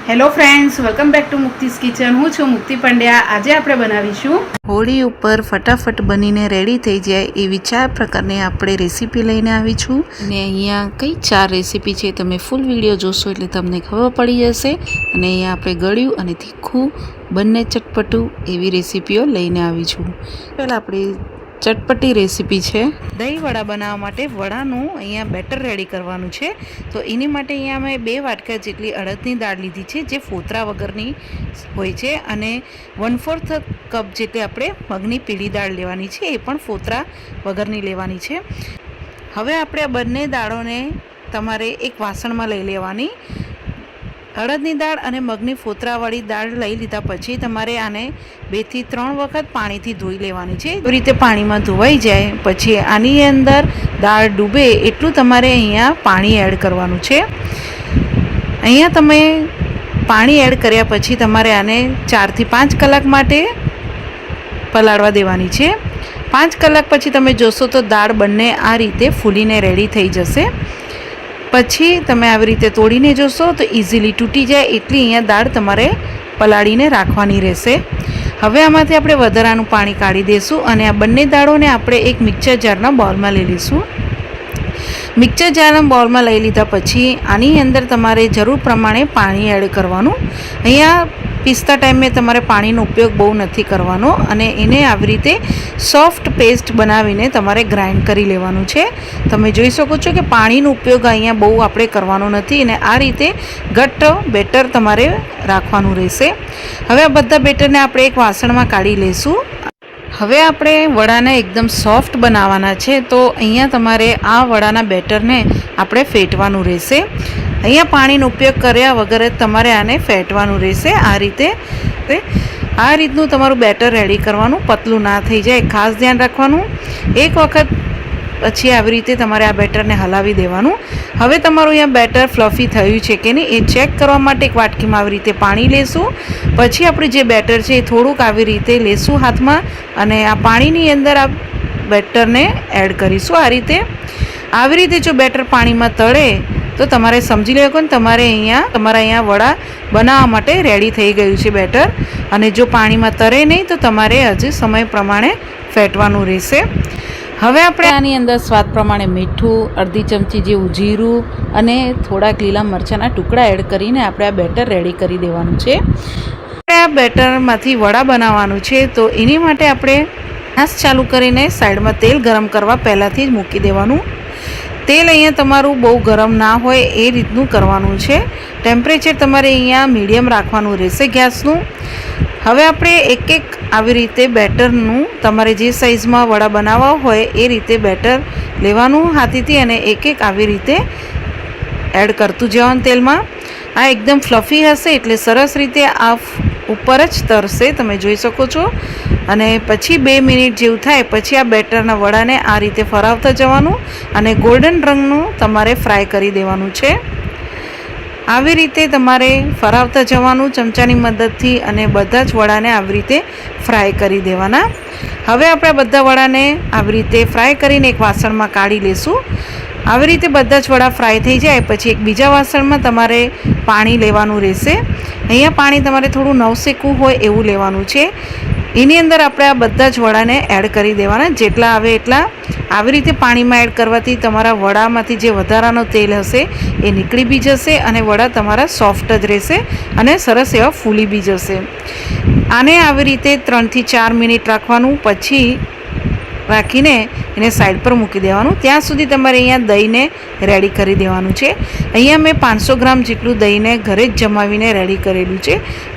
Hello friends, welcome back to મુક્તિસ kitchen. હું છું મુક્તિ પંડ્યા. આજે આપણે બનાવીશું હોળી ઉપર ફટાફટ બનીને રેડી થઈ જાય એવી 4 પ્રકારની આપણે રેસીપી લઈને આવી છું. અને અહીંયા કઈ 4 રેસીપી છે તમે ફૂલ વિડીયો જોશો એટલે તમને ખબર પડી જશે. અને અહીંયા આપણે ગળ્યું અને તીખું બંને ચટપટું એવી રેસીપીઓ લઈને આવી છું. પહેલાં આપણે ચટપટી રેસીપી છે. દહીં વડા બનાવવા માટે વડાનું અહીંયા બેટર રેડી કરવાનું છે. તો એની માટે અહીંયા મેં 2 વાટકા જેટલી અડદની દાળ લીધી છે, જે ફોતરા વગરની હોય છે, અને 1/4 કપ જેટલી આપણે મગની પીળી દાળ લેવાની છે, એ પણ ફોતરા વગરની લેવાની છે. હવે આપણે આ બંને દાળોને તમારે એક વાસણમાં લઈ લેવાની. અડદની દાળ અને મગની ફોતરાવાળી દાળ લઈ લીધા પછી તમારે આને 2 થી 3 વખત પાણીથી ધોઈ લેવાની છે. એવી રીતે પાણીમાં ધોવાઈ જાય પછી આની અંદર દાળ ડૂબે એટલું તમારે અહીંયા પાણી એડ કરવાનું છે. અહીંયા તમે પાણી એડ કર્યા પછી તમારે આને 4 થી 5 કલાક માટે પલાળવા દેવાની છે. 5 કલાક પછી તમે જોશો તો દાળ બંને આ રીતે ફૂલીને રેડી થઈ જશે. પછી તમે આવી રીતે તોડીને જોશો તો ઇઝીલી તૂટી જાય એટલી અહીંયા દાળ તમારે પલાળીને રાખવાની રહેશે. હવે આમાંથી આપણે વધારાનું પાણી કાઢી દઈશું અને આ બંને દાળોને આપણે એક મિક્સર જારના બાઉલમાં લઈ લઈશું. મિક્સર જારના બાઉલમાં લઈ લીધા પછી આની અંદર તમારે જરૂર પ્રમાણે પાણી એડ કરવાનું. અહીંયા પીસતા ટાઈમે તમારે પાણીનો ઉપયોગ બહુ નથી કરવાનો અને એને આવી રીતે સોફ્ટ પેસ્ટ બનાવીને તમારે ગ્રાઇન્ડ કરી લેવાનું છે. તમે જોઈ શકો છો કે પાણીનો ઉપયોગ અહીંયા બહુ આપણે કરવાનો નથી અને આ રીતે ઘટ્ટ બેટર તમારે રાખવાનું રહેશે. હવે આ બધા બેટરને આપણે એક વાસણમાં કાઢી લઈશું. હવે આપણે વડાને એકદમ સોફ્ટ બનાવવાના છે, તો અહીંયા તમારે આ વડાના બેટરને આપણે ફેટવાનું રહેશે. અહીંયા પાણીનો ઉપયોગ કર્યા વગર તમારે આને ફેટવાનું રહેશે. આ રીતનું તમારું બેટર રેડી કરવાનું, પતલું ના થઈ જાય ખાસ ધ્યાન રાખવાનું. એક વખત પછી આવી રીતે તમારે આ બેટરને હલાવી દેવાનું. હવે તમારું અહીંયા બેટર ફ્લફી થયું છે કે નહીં એ ચેક કરવા માટે એક વાટકીમાં આવી રીતે પાણી લેશું. પછી આપણે જે બેટર છે એ થોડુંક આવી રીતે લેશું હાથમાં અને આ પાણીની અંદર આ બેટરને એડ કરીશું. આવી રીતે જો બેટર પાણીમાં તળે તો તમારે સમજી લેવું કે તમારા અહીંયા વડા બનાવવા માટે રેડી થઈ ગયું છે બેટર. અને જો પાણીમાં તરે નહીં તો તમારે હજી સમય પ્રમાણે ફેટવાનું રહેશે. હવે આપણે આની અંદર સ્વાદ પ્રમાણે મીઠું, અડધી ચમચી જેવું જીરું અને થોડાક લીલા મરચાંના ટુકડા એડ કરીને આપણે આ બેટર રેડી કરી દેવાનું છે. આપણે આ બેટરમાંથી વડા બનાવવાનું છે, તો એની માટે આપણે ગેસ ચાલુ કરીને સાઈડમાં તેલ ગરમ કરવા પહેલાંથી જ મૂકી દેવાનું. તેલ અહીંયા તમારું બહુ ગરમ ના હોય એ રીતનું કરવાનું છે. ટેમ્પરેચર તમારે અહીંયા મીડિયમ રાખવાનું રહેશે ગેસનું. હવે આપણે એક આવી રીતે બેટરનું તમારે જે સાઇઝમાં વડા બનાવવા હોય એ રીતે બેટર લેવાનું હાથેથી અને એક આવી રીતે એડ કરતું જવાનું તેલમાં. આ એકદમ ફ્લફી હશે એટલે સરસ રીતે આ ઉપર જ તરશે, તમે જોઈ શકો છો. અને પછી 2 મિનિટ જેવું થાય પછી આ બેટરના વડાને આ રીતે ફરાવતા જવાનું અને ગોલ્ડન રંગનું તમારે ફ્રાય કરી દેવાનું છે. આવી રીતે તમારે ફરાવતા જવાનું ચમચાની મદદથી અને બધા જ વડાને આવી રીતે ફ્રાય કરી દેવાના. હવે આપણે બધા વડાને આવી રીતે ફ્રાય કરીને એક વાસણમાં કાઢી લઈશું. આવી રીતે બધા જ વડા ફ્રાય થઈ જાય પછી એક બીજા વાસણમાં તમારે પાણી લેવાનું રહેશે. અહીંયા પાણી તમારે થોડું નવસેકું હોય એવું લેવાનું છે. એની અંદર આપણે આ બધા જ વડાને એડ કરી દેવાના, જેટલા આવે એટલા. આવી રીતે પાણીમાં એડ કરવાથી તમારા વડામાંથી જે વધારાનો તેલ હશે એ નીકળી બી જશે અને વડા તમારા સોફ્ટ જ રહેશે અને સરસ એવા ફૂલી બી જશે. આને આવી રીતે 3 થી 4 મિનિટ રાખવાનું, પછી રાખીને એને સાઈડ પર મૂકી દેવાનું. ત્યાં સુધી તમારે અહીંયા દહીંને રેડી કરી દેવાનું છે. અહીંયા મેં 500 ગ્રામ જેટલું દહીંને ઘરે જ જમાવીને રેડી કરેલું છે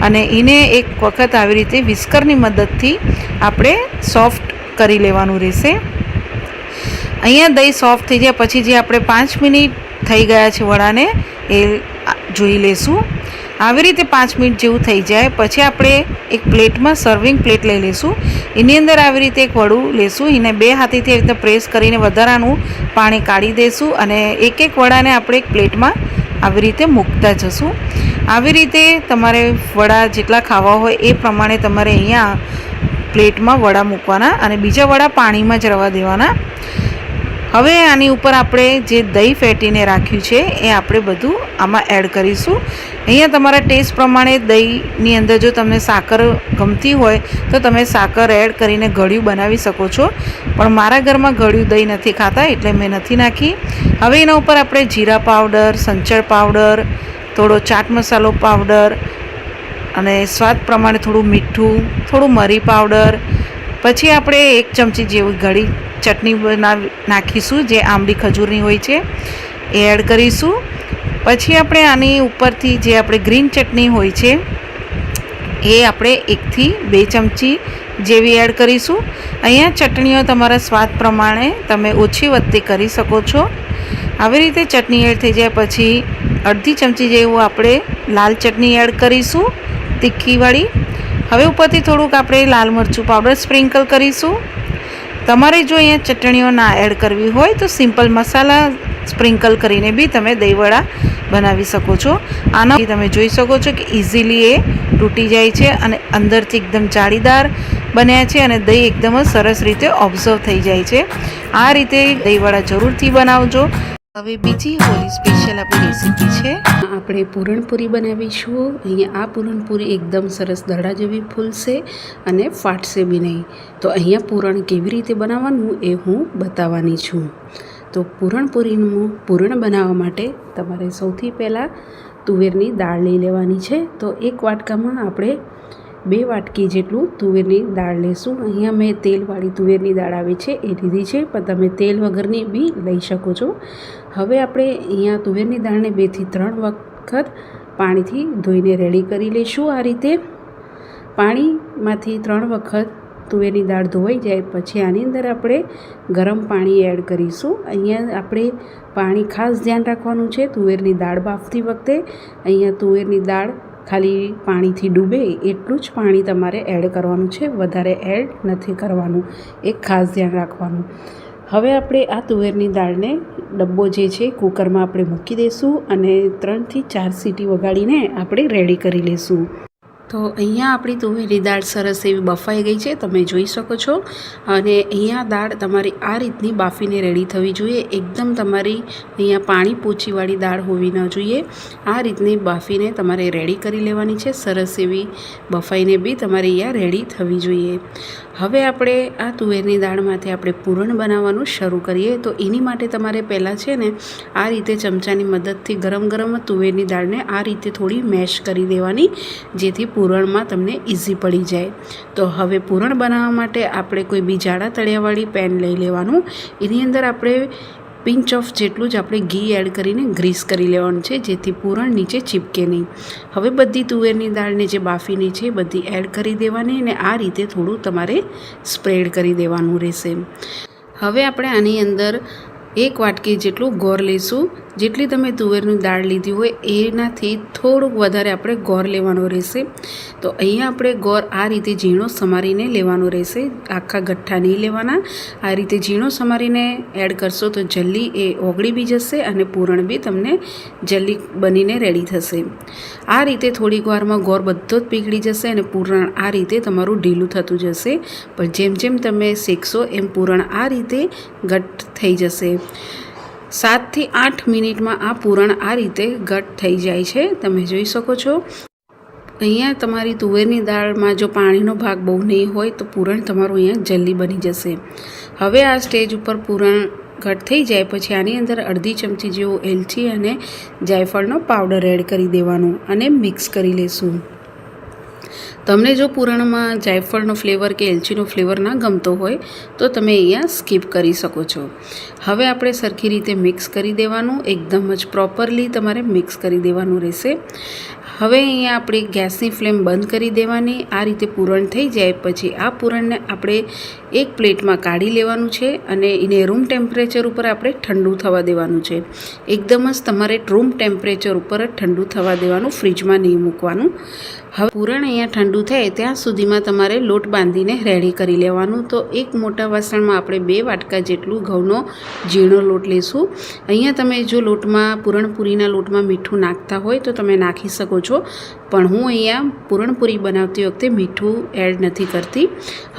અને એને એક વખત આવી રીતે વિસ્કરની મદદથી આપણે સોફ્ટ કરી લેવાનું રહેશે. અહીંયા દહીં સોફ્ટ થઈ જાય પછી જે આપણે 5 મિનિટ થઈ ગયા છે વડાને એ જોઈ લેશું. આવી રીતે 5 મિનિટ જેવું થઈ જાય પછી આપણે એક પ્લેટમાં સર્વિંગ પ્લેટ લઈ લઈશું. એની અંદર આવી રીતે એક વડું લેશું, એને 2 હાથેથી આવી રીતે પ્રેસ કરીને વધારાનું પાણી કાઢી દઈશું અને એક વડાને આપણે એક પ્લેટમાં આવી રીતે મૂકતા જશું. આવી રીતે તમારે વડા જેટલા ખાવા હોય એ પ્રમાણે તમારે અહીંયા પ્લેટમાં વડા મૂકવાના અને બીજા વડા પાણીમાં જ રવા દેવાના. હવે આની ઉપર આપણે જે દહીં ફેટીને રાખ્યું છે એ આપણે બધું આમાં એડ કરીશું. અહીંયા તમારા ટેસ્ટ પ્રમાણે દહીંની અંદર જો તમને સાકર ગમતી હોય તો તમે સાકર એડ કરીને ગળ્યું બનાવી શકો છો, પણ મારા ઘરમાં ગળ્યું દહીં નથી ખાતા એટલે મેં નથી નાખી. હવે એના ઉપર આપણે જીરા પાવડર, સંચળ પાવડર, થોડો ચાટ મસાલો પાવડર અને સ્વાદ પ્રમાણે થોડું મીઠું, થોડું મરી પાવડર, પછી આપણે 1 ચમચી જેવી ગળી ચટણી નાખીશું જે આંબલી ખજૂરની હોય છે એ એડ કરીશું. પછી આપણે આની ઉપરથી જે આપણે ગ્રીન ચટણી હોય છે એ આપણે 1 થી 2 ચમચી જેવી એડ કરીશું. અહીંયા ચટણીઓ તમારા સ્વાદ પ્રમાણે તમે ઓછી વધતી કરી શકો છો. આવી રીતે ચટણી એડ થઈ જાય પછી અડધી ચમચી જેવું આપણે લાલ ચટણી એડ કરીશું, તીખીવાળી. હવે ઉપરથી થોડુંક આપણે લાલ મરચું પાવડર સ્પ્રિંકલ કરીશું. તમારે જો અહીંયા ચટણીઓ ના એડ કરવી હોય તો સિમ્પલ મસાલા સ્પ્રિંકલ કરીને બી તમે દહીંવડા બનાવી શકો છો. આના તમે જોઈ શકો છો કે ઇઝીલી એ તૂટી જાય છે અને અંદરથી એકદમ જાળીદાર બન્યા છે અને દહીં એકદમ જ સરસ રીતે ઓબ્ઝર્વ થઈ જાય છે. આ રીતે દહીંવડા જરૂરથી બનાવજો. હવે બીજી હોળી સ્પેશિયલ આપણી રેસીપી છે, આપણે પૂરણપૂરી બનાવીશું. અહીંયા આ પૂરણપૂરી એકદમ સરસ દડા જેવી ફૂલશે અને ફાટશે બી નહીં. તો અહીંયા પૂરણ કેવી રીતે બનાવવાનું એ હું બતાવવાની છું. તો પૂરણપૂરીનું પૂરણ બનાવવા માટે તમારે સૌથી પહેલાં તુવેરની દાળ લઈ લેવાની છે. તો 1 વાટકામાં આપણે 2 વાટકી જેટલું તુવેરની દાળ લેશું. અહીંયા મેં તેલવાળી તુવેરની દાળ આવે છે એ લીધી છે, પણ તમે તેલ વગરની બી લઈ શકો છો. હવે આપણે અહીંયા તુવેરની દાળને 2 થી 3 વખત પાણીથી ધોઈને રેડી કરી લઈશું. આ રીતે પાણીમાંથી 3 વખત તુવેરની દાળ ધોવાઈ જાય પછી આની અંદર આપણે ગરમ પાણી એડ કરીશું. અહીંયા આપણે પાણી ખાસ ધ્યાન રાખવાનું છે તુવેરની દાળ બાફતી વખતે. અહીંયા તુવેરની દાળ ખાલી પાણીથી ડૂબે એટલું જ પાણી તમારે એડ કરવાનું છે, વધારે એડ નથી કરવાનું. એક ખાસ ધ્યાન રાખવાનું. હવે આપણે આ તુવેરની દાળને ડબ્બો જે છે કુકરમાં આપણે મૂકી દઈશું અને 3 થી 4 સીટી વગાડીને આપણે રેડી કરી લઈશું. તો અહીંયા આપણી તુવેરની દાળ સરસ એવી બફાઈ ગઈ છે, તમે જોઈ શકો છો. અને અહીંયા દાળ તમારી આ રીતની બાફીને રેડી થવી જોઈએ. એકદમ તમારી અહીંયા પાણી પોચીવાળી દાળ હોવી ન જોઈએ. આ રીતની બાફીને તમારે રેડી કરી લેવાની છે. સરસ એવી બફાઈને બી તમારે અહીંયા રેડી થવી જોઈએ. હવે આપણે આ તુવેરની દાળમાંથી આપણે પૂરણ બનાવવાનું શરૂ કરીએ. તો એની માટે તમારે પહેલાં છે ને આ રીતે ચમચાની મદદથી ગરમ ગરમ તુવેરની દાળને આ રીતે થોડી મેશ કરી દેવાની, જેથી પૂરણમાં તમને ઇઝી પડી જાય. તો હવે પૂરણ બનાવવા માટે આપણે કોઈ બી જાડા તળિયાવાળી પેન લઈ લેવાનું. એની અંદર આપણે પિંચ ઓફ જેટલું જ આપણે ઘી એડ કરીને ગ્રીસ કરી લેવાનું છે, જેથી પૂરણ નીચે ચીપકે નહીં. હવે બધી તુવેરની દાળને જે બાફીની છે બધી એડ કરી દેવાની અને આ રીતે થોડું તમારે સ્પ્રેડ કરી દેવાનું રહેશે. હવે આપણે આની અંદર 1 વાટકી જેટલું ગોળ લઈશું. જેટલી તમે તુવેરની દાળ લીધી હોય એનાથી થોડુંક વધારે આપણે ગોળ લેવાનો રહેશે. તો અહીંયા આપણે ગોળ આ રીતે ઝીણો સમારીને લેવાનો રહેશે, આખા ગઠ્ઠા નહીં લેવાના. આ રીતે ઝીણો સમારીને એડ કરશો તો જલ્દી એ ઓગળી બી જશે અને પૂરણ બી તમને જલ્દી બનીને રેડી થશે. આ રીતે થોડીક વારમાં ગોળ બધો જ પીગળી જશે અને પૂરણ આ રીતે તમારું ઢીલું થતું જશે. પણ જેમ જેમ તમે શેકશો એમ પૂરણ આ રીતે ઘટ્ટ થઈ જશે. 7 થી 8 મિનિટમાં આ પૂરણ આ રીતે ઘટ્ટ થઈ જાય છે, તમે જોઈ શકો છો. અહીંયા તમારી તુવેરની દાળમાં જો પાણીનો ભાગ બહુ નહીં હોય તો પૂરણ તમારું અહીંયા જલ્દી બની જશે. હવે આ સ્ટેજ ઉપર પૂરણ ઘટ્ટ થઈ જાય પછી આની અંદર અડધી ચમચી જેવો એલચી અને જાયફળનો પાવડર એડ કરી દેવાનું અને મિક્સ કરી લેશું. તમને જો પૂરણમાં જાયફળનો ફ્લેવર કે એલચીનો ફ્લેવર ના ગમતો હોય તો તમે અહીંયા સ્કીપ કરી શકો છો. હવે આપણે સરખી રીતે મિક્સ કરી દેવાનું, એકદમ જ પ્રોપરલી તમારે મિક્સ કરી દેવાનું રહેશે. હવે અહીંયા આપણે ગેસની ફ્લેમ બંધ કરી દેવાની. આ રીતે પૂરણ થઈ જાય પછી આ પૂરણને આપણે એક પ્લેટમાં કાઢી લેવાનું છે અને એને રૂમ ટેમ્પરેચર ઉપર આપણે ઠંડુ થવા દેવાનું છે. એકદમ જ તમારે રૂમ ટેમ્પરેચર ઉપર જ ઠંડુ થવા દેવાનું, ફ્રીજમાં નહીં મૂકવાનું. હવે પૂરણ અહીંયા ઠંડુ થાય ત્યાં સુધીમાં તમારે લોટ બાંધીને રેડી કરી લેવાનું. તો એક મોટા વાસણમાં આપણે 2 વાટકા જેટલું ઘઉંનો ઝીણો લોટ લઈશું. અહીંયા તમે જો લોટમાં પૂરણપૂરીના લોટમાં મીઠું નાખતા હોય તો તમે નાખી શકો છો, પણ હું અહીંયા પૂરણપૂરી બનાવતી વખતે મીઠું એડ નથી કરતી.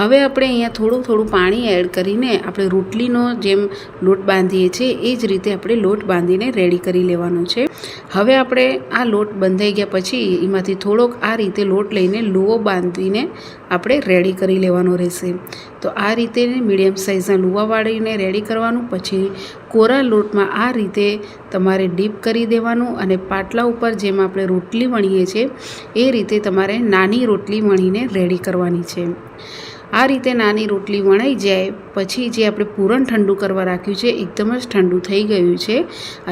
હવે આપણે અહીંયા થોડું પાણી એડ કરીને આપણે રોટલીનો જેમ લોટ બાંધીએ છીએ એ જ રીતે આપણે લોટ બાંધીને રેડી કરી લેવાનો છે. હવે આપણે આ લોટ બંધાઈ ગયા પછી એમાંથી થોડોક આ રીતે લોટ લઈને લુઓ બાંધીને આપણે રેડી કરી લેવાનો રહેશે. તો આ રીતે મીડિયમ સાઇઝના લુવા વાળીને રેડી કરવાનું. પછી કોરા લોટમાં આ રીતે તમારે ડીપ કરી દેવાનું અને પાટલા ઉપર જેમ આપણે રોટલી વણીએ છીએ એ રીતે તમારે નાની રોટલી વણીને રેડી કરવાની છે. આ રીતે નાની રોટલી વણાઈ જાય પછી જે આપણે પૂરણ ઠંડુ કરવા રાખ્યું છે એકદમ જ ઠંડુ થઈ ગયું છે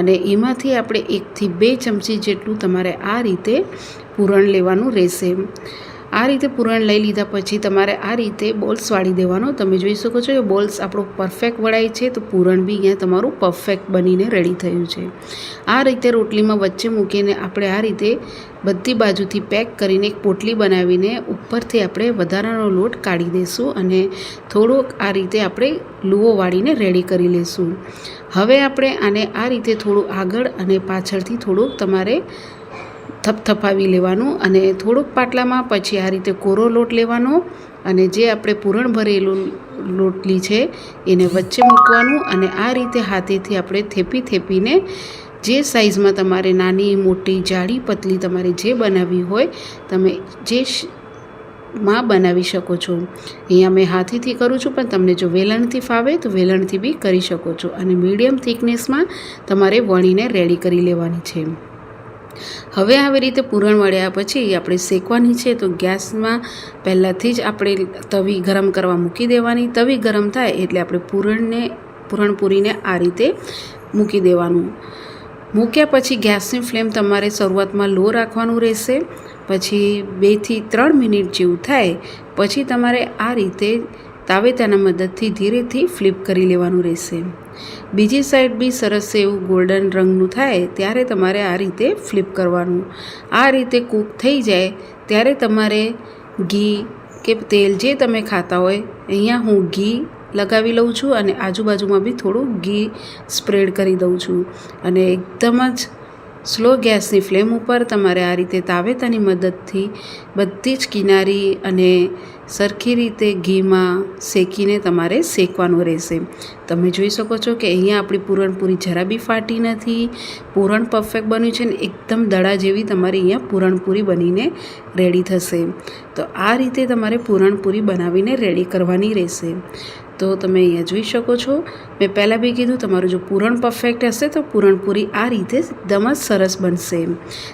અને એમાંથી આપણે 1 થી 2 ચમચી જેટલું તમારે આ રીતે પૂરણ લેવાનું રહેશે. આ રીતે પૂરણ લઈ લીધા પછી તમારે આ રીતે બોલ્સ વાળી દેવાનો. તમે જોઈ શકો છો કે બોલ્સ આપણો પરફેક્ટ વળાય છે, તો પૂરણ બી અહીંયા તમારું પરફેક્ટ બનીને રેડી થયું છે. આ રીતે રોટલીમાં વચ્ચે મૂકીને આપણે આ રીતે બધી બાજુથી પેક કરીને એક પોટલી બનાવીને ઉપરથી આપણે વધારાનો લોટ કાઢી દઈશું અને થોડોક આ રીતે આપણે લુઓ વાળીને રેડી કરી લઈશું. હવે આપણે આને આ રીતે થોડું આગળ અને પાછળથી થોડુંક તમારે થપથપાવી લેવાનું અને થોડુંક પાટલામાં પછી આ રીતે કોરો લોટ લેવાનો અને જે આપણે પૂરણ ભરેલું રોટલી છે એને વચ્ચે મૂકવાનું અને આ રીતે હાથેથી આપણે થેપીને જે સાઇઝમાં તમારે નાની મોટી જાડી પતલી તમારે જે બનાવવી હોય તમે માં બનાવી શકો છો. અહીંયા મેં હાથેથી કરું છું, પણ તમને જો વેલણથી ફાવે તો વેલણથી બી કરી શકો છો. અને મીડિયમ થિકનેસમાં તમારે વણીને રેડી કરી લેવાની છે. હવે આવી રીતે પૂરણ વળ્યા પછી આપણે શેકવાની છે. તો ગેસમાં પહેલાંથી જ આપણે તવી ગરમ કરવા મૂકી દેવાની. તવી ગરમ થાય એટલે આપણે પૂરણપૂરીને આ રીતે મૂકી દેવાનું. મૂક્યા પછી ગેસની ફ્લેમ તમારે શરૂઆતમાં લો રાખવાનું રહેશે. પછી 2 થી 3 મિનિટ જેવું થાય પછી તમારે આ રીતે તાવેતાના મદદથી ધીરેથી ફ્લિપ કરી લેવાનું રહેશે. બીજી સાઈડ બી સરસ એવું ગોલ્ડન રંગનું થાય ત્યારે તમારે આ રીતે ફ્લિપ કરવાનું. આ રીતે કૂક થઈ જાય ત્યારે તમારે ઘી કે તેલ જે તમે ખાતા હોય, અહીંયા હું ઘી લગાવી લઉં છું અને આજુબાજુમાં બી થોડું ઘી સ્પ્રેડ કરી દઉં છું. અને એકદમ જ સ્લો ગેસની ફ્લેમ ઉપર તમારે આ રીતે તાવેતાની મદદથી બધી જ કિનારી અને સરખી રીતે ઘીમાં શેકીને તમારે શેકવાનું રહેશે. તમે જોઈ શકો છો કે અહીંયા આપણી પૂરણપૂરી જરા બી ફાટી નથી. પૂરણ પરફેક્ટ બન્યું છે ને એકદમ દડા જેવી તમારી અહીંયા પૂરણપૂરી બનીને રેડી થશે. તો આ રીતે તમારે પૂરણપૂરી બનાવીને રેડી કરવાની રહેશે. તો તમે અહીંયા જોઈ શકો છો, મેં પહેલાં બી કીધું તમારું જો પૂરણ પરફેક્ટ હશે તો પૂરણપૂરી આ રીતે એકદમ જ સરસ બનશે.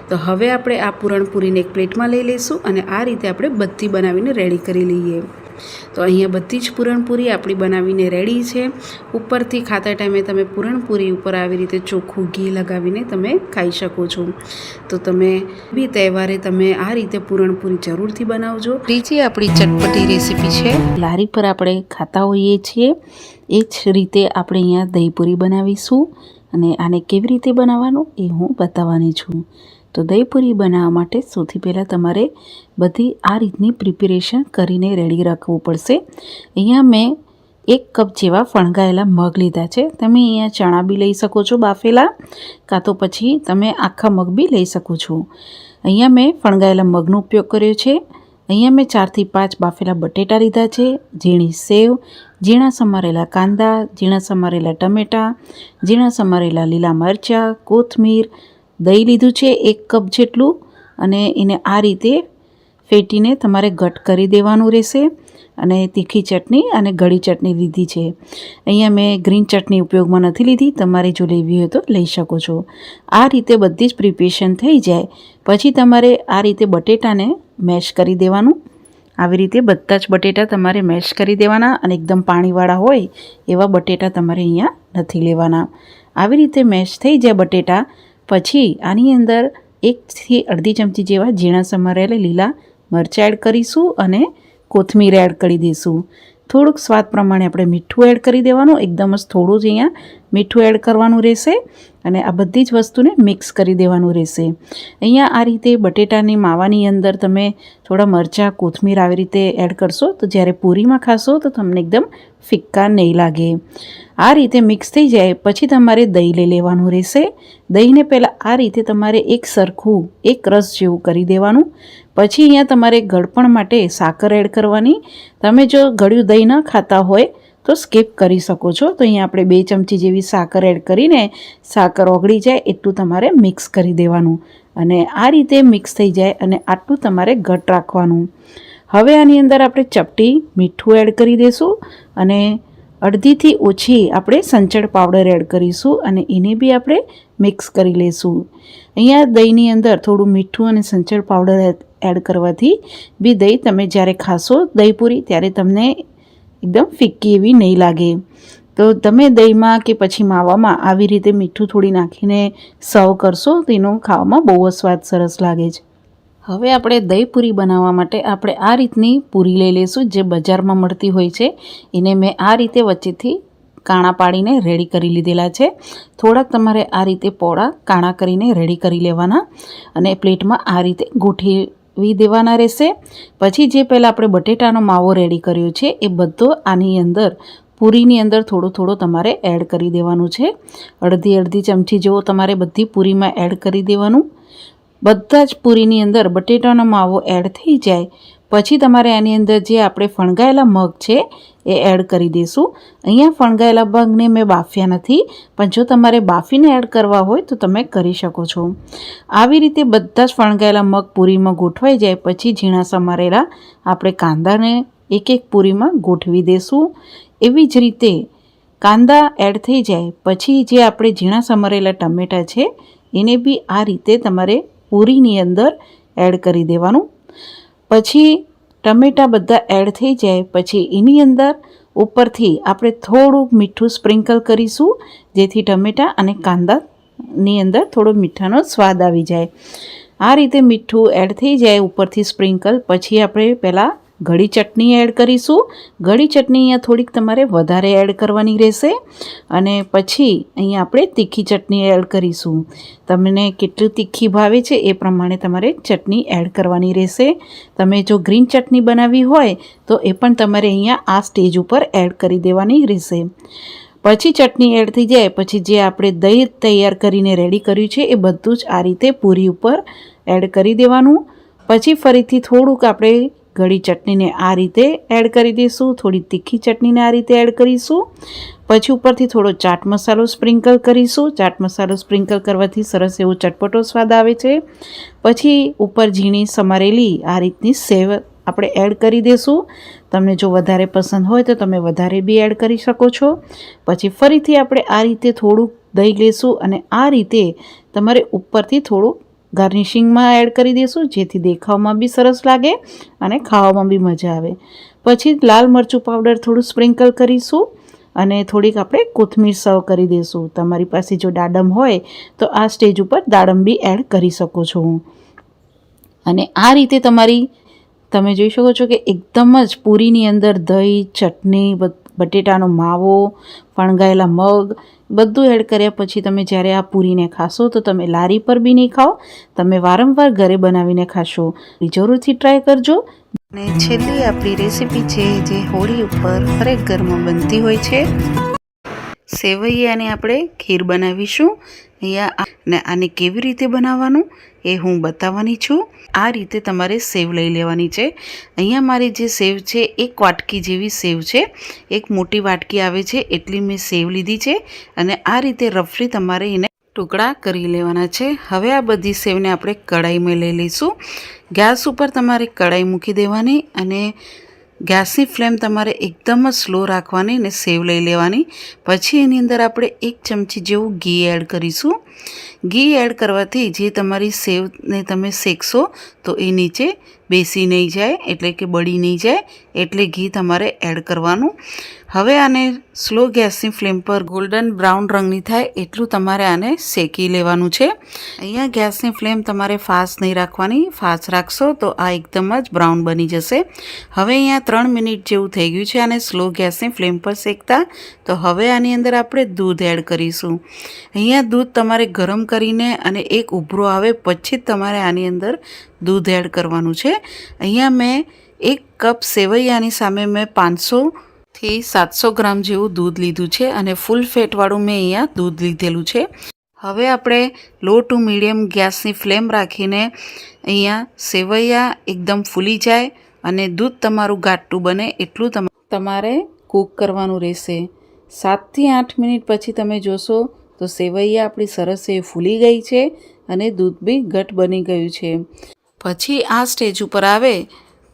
તો હવે આપણે આ પૂરણપૂરીને એક પ્લેટમાં લઈ લઈશું અને આ રીતે આપણે બધી બનાવીને રેડી કરી લઈએ. તો અહીંયા બધી જ પૂરણપૂરી આપણી બનાવીને રેડી છે. ઉપરથી ખાતા ટાઈમે તમે પૂરણપૂરી ઉપર આવી રીતે ચોખ્ખું ઘી લગાવીને તમે ખાઈ શકો છો. તો તમે બી તહેવારે તમે આ રીતે પૂરણપૂરી જરૂરથી બનાવજો. ત્રીજી આપણી ચટપટી રેસીપી છે. લારી પર આપણે ખાતા હોઈએ છીએ એ જ રીતે આપણે અહીંયા દહીંપૂરી બનાવીશું અને આને કેવી રીતે બનાવવાનું એ હું બતાવવાની છું. તો દહીંપૂરી બનાવવા માટે સૌથી પહેલાં તમારે બધી આ રીતની પ્રિપેરેશન કરીને રેડી રાખવું પડશે. અહીંયા મેં 1 કપ જેવા ફણગાયેલા મગ લીધા છે. તમે અહીંયા ચણા બી લઈ શકો છો બાફેલા, કાં તો પછી તમે આખા મગ બી લઈ શકો છો. અહીંયા મેં ફણગાયેલા મગનો ઉપયોગ કર્યો છે. અહીંયા મેં 4 થી 5 બાફેલા બટેટા લીધા છે, ઝીણી સેવ, ઝીણા સમારેલા કાંદા, ઝીણા સમારેલા ટમેટાં, ઝીણા સમારેલા લીલા મરચાં, કોથમીર, દહીં લીધું છે 1 કપ જેટલું અને એને આ રીતે ફેટીને તમારે ઘટ કરી દેવાનું રહેશે. અને તીખી ચટણી અને ગળી ચટણી લીધી છે. અહીંયા મેં ગ્રીન ચટણી ઉપયોગમાં નથી લીધી, તમારે જો લેવી હોય તો લઈ શકો છો. આ રીતે બધી જ પ્રિપેરેશન થઈ જાય પછી તમારે આ રીતે બટેટાને મેશ કરી દેવાનું. આવી રીતે બધા જ બટેટા તમારે મેશ કરી દેવાના અને એકદમ પાણીવાળા હોય એવા બટેટા તમારે અહીંયા નથી લેવાના. આવી રીતે મેશ થઈ જાય બટેટા પછી આની અંદર 1 થી અડધી ચમચી જેવા ઝીણા સમારેલા લીલા મરચાં એડ કરીશું અને કોથમીર એડ કરી દઈશું. થોડુંક સ્વાદ પ્રમાણે આપણે મીઠું એડ કરી દેવાનું, એકદમ જ થોડું જ અહીંયા મીઠું એડ કરવાનું રહેશે અને આ બધી જ વસ્તુને મિક્સ કરી દેવાનું રહેશે. અહીંયા આ રીતે બટેટાની માવાની અંદર તમે થોડા મરચાં, કોથમીર આવી રીતે એડ કરશો તો જ્યારે પૂરીમાં ખાશો તો તમને એકદમ ફિક્કા નહીં લાગે. આ રીતે મિક્સ થઈ જાય પછી તમારે દહીં લઈ લેવાનું રહેશે. દહીંને પહેલાં આ રીતે તમારે એક સરખું એક રસ જેવું કરી દેવાનું. પછી અહીંયા તમારે ગળપણ માટે સાકર એડ કરવાની. તમે જો ગળ્યું દહીં ન ખાતા હોય તો સ્કીપ કરી શકો છો. તો અહીંયા આપણે 2 ચમચી જેવી સાકર એડ કરીને સાકર ઓગળી જાય એટલું તમારે મિક્સ કરી દેવાનું અને આ રીતે મિક્સ થઈ જાય અને આટલું તમારે ઘટ રાખવાનું. હવે આની અંદર આપણે ચપટી મીઠું એડ કરી દઈશું અને અડધીથી ઓછી આપણે સંચળ પાવડર એડ કરીશું અને એને બી આપણે મિક્સ કરી લઈશું. અહીંયા દહીંની અંદર થોડું મીઠું અને સંચળ પાવડર એડ કરવાથી બી દહીં તમે જ્યારે ખાશો દહીંપૂરી ત્યારે તમને એકદમ ફિક્કી એવી નહીં લાગે. તો તમે દહીંમાં કે પછી માવામાં આવી રીતે મીઠું થોડી નાખીને સર્વ કરશો તો એનો ખાવામાં બહુ જ સ્વાદ સરસ લાગે છે. હવે આપણે દહીં પૂરી બનાવવા માટે આપણે આ રીતની પૂરી લઈ લઈશું જે બજારમાં મળતી હોય છે. એને મેં આ રીતે વચ્ચેથી કાણા પાડીને રેડી કરી લીધેલા છે. થોડાક તમારે આ રીતે પોળા કાણા કરીને રેડી કરી લેવાના અને પ્લેટમાં આ રીતે ગોઠવી દેવાના રહેશે. પછી જે પહેલાં આપણે બટેટાનો માવો રેડી કર્યો છે એ બધો આની અંદર પૂરીની અંદર થોડો તમારે એડ કરી દેવાનું છે. અડધી ચમચી જેવો તમારે બધી પૂરીમાં એડ કરી દેવાનું. બધા જ પૂરીની અંદર બટેટાનો માવો એડ થઈ જાય પછી તમારે આની અંદર જે આપણે ફણગાયેલા મગ છે એ એડ કરી દઈશું. અહીંયા ફણગાયેલા મગને મેં બાફ્યા નથી પણ જો તમારે બાફીને એડ કરવા હોય તો તમે કરી શકો છો. આવી રીતે બધા જ ફણગાયેલા મગ પૂરીમાં ગોઠવાઈ જાય પછી ઝીણા સમારેલા આપણે કાંદાને એક પૂરીમાં ગોઠવી દઈશું. એવી જ રીતે કાંદા એડ થઈ જાય પછી જે આપણે ઝીણા સમારેલા ટમેટાં છે એને બી આ રીતે તમારે પૂરીની અંદર એડ કરી દેવાનું. પછી ટમેટાં બધા એડ થઈ જાય પછી એની અંદર ઉપરથી આપણે થોડુંક મીઠું સ્પ્રિંકલ કરીશું જેથી ટમેટાં અને કાંદાની અંદર થોડો મીઠાનો સ્વાદ આવી જાય. આ રીતે મીઠું એડ થઈ જાય ઉપરથી સ્પ્રિંકલ પછી આપણે પહેલાં ગળી ચટણી એડ કરીશું. ગળી ચટણી અહીંયા થોડીક તમારે વધારે એડ કરવાની રહેશે અને પછી અહીંયા આપણે તીખી ચટણી એડ કરીશું. તમને કેટલું તીખી ભાવે છે એ પ્રમાણે તમારે ચટણી એડ કરવાની રહેશે. તમે જો ગ્રીન ચટણી બનાવવી હોય તો એ પણ તમારે અહીંયા આ સ્ટેજ ઉપર એડ કરી દેવાની રહેશે. પછી ચટણી એડ થઈ જાય પછી જે આપણે દહીં તૈયાર કરીને રેડી કર્યું છે એ બધું જ આ રીતે પૂરી ઉપર એડ કરી દેવાનું. પછી ફરીથી થોડુંક આપણે ગળી ચટણીને આ રીતે એડ કરી દઈશું. થોડી તીખી ચટણીને આ રીતે એડ કરીશું. પછી ઉપરથી થોડો ચાટ મસાલો સ્પ્રિંકલ કરીશું. ચાટ મસાલો સ્પ્રિંકલ કરવાથી સરસ એવો ચટપટો સ્વાદ આવે છે. પછી ઉપર ઝીણી સમારેલી આ રીતની સેવ આપણે એડ કરી દઈશું. તમને જો વધારે પસંદ હોય તો તમે વધારે બી એડ કરી શકો છો. પછી ફરીથી આપણે આ રીતે થોડુંક દહીં લેશું અને આ રીતે તમારે ઉપરથી થોડુંક ગાર્નિશિંગમાં એડ કરી દઈશું જેથી દેખાવમાં બી સરસ લાગે અને ખાવામાં બી મજા આવે. પછી લાલ મરચું પાવડર થોડું સ્પ્રિંકલ કરીશું અને થોડીક આપણે કોથમીર સર્વ કરી દઈશું. તમારી પાસે જો દાડમ હોય તો આ સ્ટેજ ઉપર દાડમ બી એડ કરી શકો છો. અને આ રીતે તમે જોઈ શકો છો કે એકદમ જ પૂરીની અંદર દહીં, ચટણી, બટેટાનો માવો, ફણગાયેલા મગ બધું એડ કર્યા પછી તમે જ્યારે આ પૂરીને ખાશો તો તમે લારી પર બી નહીં ખાઓ, તમે વારંવાર ઘરે બનાવીને ખાશો. જરૂરથી ટ્રાય કરજો. અને છેલ્લી આપણી રેસીપી છે જે હોળી ઉપર હરેક ઘરમાં બનતી હોય છે, સેવૈયાની આપણે ખીર બનાવીશું. અહીંયા આને કેવી રીતે બનાવવાનું એ હું બતાવવાની છું. આ રીતે તમારે સેવ લઈ લેવાની છે. અહીંયા મારી જે સેવ છે 1 વાટકી જેવી સેવ છે. એક મોટી વાટકી આવે છે એટલી મેં સેવ લીધી છે અને આ રીતે રફલી તમારે એને ટુકડા કરી લેવાના છે. હવે આ બધી સેવને આપણે કઢાઈમાં લઈ લઈશું. ગેસ ઉપર તમારે કઢાઈ મૂકી દેવાની અને ગેસની ફ્લેમ તમારે એકદમ જ સ્લો રાખવાની અને સેવ લઈ લેવાની. પછી એની અંદર આપણે 1 ચમચી જેવું ઘી એડ કરીશું. ઘી એડ કરવાથી જે તમારી સેવને તમે શેકશો તો એ નીચે બેસી નહીં જાય, એટલે કે બળી નહીં જાય, એટલે ઘી તમારે એડ કરવાનું. હવે આને સ્લો ગેસની ફ્લેમ પર ગોલ્ડન બ્રાઉન રંગની થાય એટલું તમારે આને શેકી લેવાનું છે. અહીંયા ગેસની ફ્લેમ તમારે ફાસ્ટ નહીં રાખવાની, ફાસ્ટ રાખશો તો આ એકદમ જ બ્રાઉન બની જશે. હવે અહીંયા 3 મિનિટ જેવું થઈ ગયું છે આને સ્લો ગેસની ફ્લેમ પર શેકતા. તો હવે આની અંદર આપણે દૂધ એડ કરીશું. અહીંયા દૂધ તમારે ગરમ કરીને અને એક ઉભરો આવે પછી જ તમારે આની અંદર દૂધ એડ કરવાનું છે. અહીંયા મેં 1 કપ સેવૈયાની સામે મેં 500થી 700 ગ્રામ જેવું દૂધ લીધું છે અને ફૂલ ફેટવાળું મેં અહીંયા દૂધ લીધેલું છે. હવે આપણે લો ટુ મીડિયમ ગેસની ફ્લેમ રાખીને અહીંયા સેવૈયા એકદમ ફૂલી જાય અને દૂધ તમારું ઘાટું બને એટલું તમારે કૂક કરવાનું રહેશે. 7થી 8 મિનિટ પછી તમે જોશો તો સેવૈયા આપણી સરસ એવી ફૂલી ગઈ છે અને દૂધ બી ઘટ બની ગયું છે. પછી આ સ્ટેજ ઉપર આવે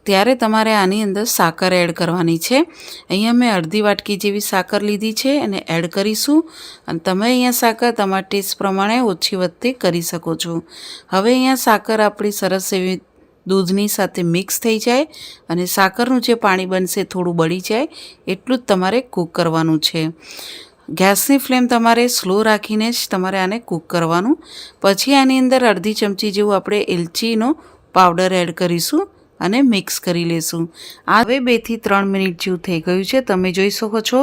ત્યારે તમારે આની અંદર સાકર એડ કરવાની છે. અહીંયા મેં અડધી વાટકી જેવી સાકર લીધી છે અને એડ કરીશું. અને તમે અહીંયા સાકર તમારા ટેસ્ટ પ્રમાણે ઓછી વધતી કરી શકો છો. હવે અહીંયા સાકર આપણી સરસ એવી દૂધની સાથે મિક્સ થઈ જાય અને સાકરનું જે પાણી બનશે થોડું બળી જાય એટલું જ તમારે કૂક કરવાનું છે. ગેસની ફ્લેમ તમારે સ્લો રાખીને જ તમારે આને કૂક કરવાનું. પછી આની અંદર અડધી ચમચી જેવું આપણે એલચીનો પાવડર એડ કરીશું અને મિક્સ કરી લેશું. આ હવે 2થી 3 મિનિટ જેવું થઈ ગયું છે. તમે જોઈ શકો છો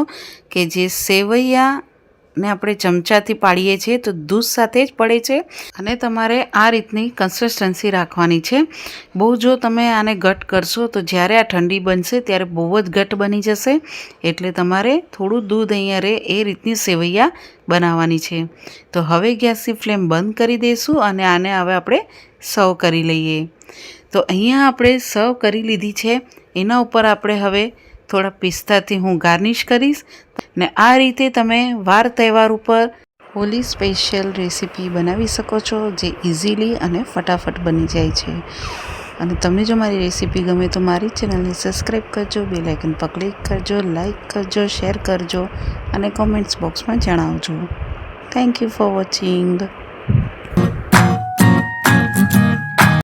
કે જે સેવૈયાને આપણે ચમચાથી પાડીએ છીએ તો દૂધ સાથે જ પડે છે અને તમારે આ રીતની કન્સિસ્ટન્સી રાખવાની છે. બહુ જો તમે આને ઘટ કરશો તો જ્યારે આ ઠંડી બનશે ત્યારે બહુ જ ઘટ બની જશે, એટલે તમારે થોડું દૂધ અહીંયા રહે એ રીતની સેવૈયા બનાવવાની છે. તો હવે ગેસની ફ્લેમ બંધ કરી દઈશું અને આને હવે આપણે સર્વ કરી લઈએ. તો અહીંયા આપણે સર્વ કરી લીધી છે. એના ઉપર આપણે હવે થોડા પિસ્તાથી હું ગાર્નિશ કરીશ. ને આ રીતે તમે વાર તહેવાર ઉપર હોલી સ્પેશિયલ રેસીપી બનાવી શકો છો જે ઇઝીલી અને ફટાફટ બની જાય છે. અને તમને જો મારી રેસીપી ગમે તો મારી ચેનલને સબસ્ક્રાઈબ કરજો, બેલ આઇકન પર ક્લિક કરજો, લાઈક કરજો, શેર કરજો અને કોમેન્ટ્સ બોક્સમાં જણાવજો. Thank you for watching.